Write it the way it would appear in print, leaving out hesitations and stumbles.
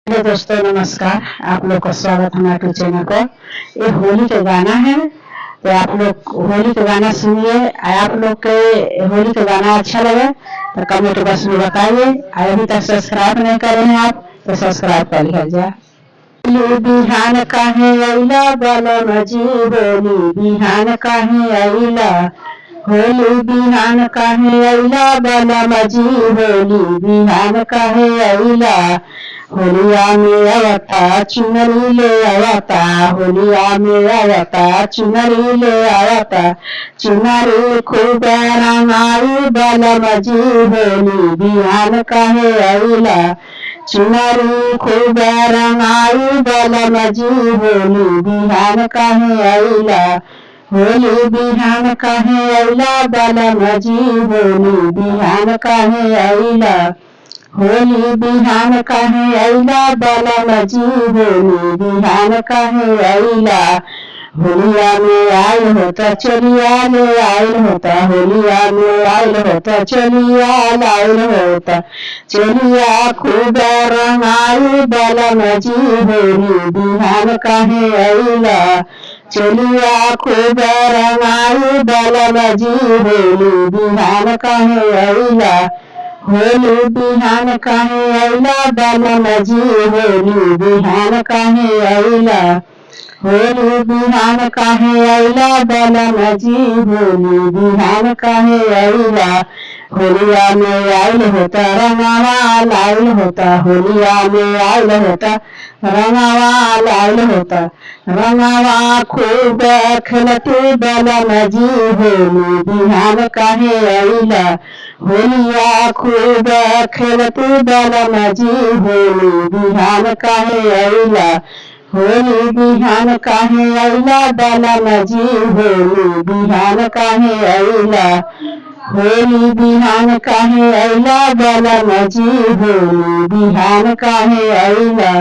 Hello दोस्तों, नमस्कार। आप लोग का स्वागत हमारे यूट्यूब चैनल को। ये होली का गाना है, तो आप लोग होली का गाना सुनिए। आप लोग के होली का गाना अच्छा लगे तो कमेंट बॉक्स में बताइए। अभी तक सब्सक्राइब नहीं करे हैं आप तो सब्सक्राइब कर लीजिए। होली बिहान काहे अइला बलम जी, होली बिहान काहे अइला, होली बिहान काहे अइला बलम जी, होली बिहान काहे अइला। होलिया में आवता चुनरी ले आवता, होलिया में आवता चुनरी ले आवता, चुनरी खूब रंगाई बलम जी, होली बिहान काहे अइला। चुनरी खूब रंगाई बलम जी, होली बिहान काहे अइला। होली बिहान काहे अइला बलम जी, होली बिहान काहे अइला। होली बिहान काहे अइला बलम जी, होली बिहान काहे अइला। होलिया में आयल होता चलिया ले आयल होता, होलिया में आयल होता चलिया लायल होता, चलिया खूब रंगाई बलम जी, होली बिहान काहे अइला। चलिया खूब रंगाई बलम जी, होली बिहान काहे अइला। होली बिहान काहे अइला बलम जी, होली बिहान काहे अइला। होली बिहान काहे अइला बलम जी, होली बिहान काहे अइला। होलिया में आयल होता रंगावा लायल होता, होलिया में आयल होता रंगावा लायल होता, रंगावा खूब खेलते बलम जी, होली बिहान काहे अइला। होलिया खूब खेलते बलम जी, होली बिहान काहे अइला। होली बिहान काहे अइला बलम जी, होली बिहान काहे अइला। होली बिहान काहे अइला बलम जी, होली बिहान काहे अइला।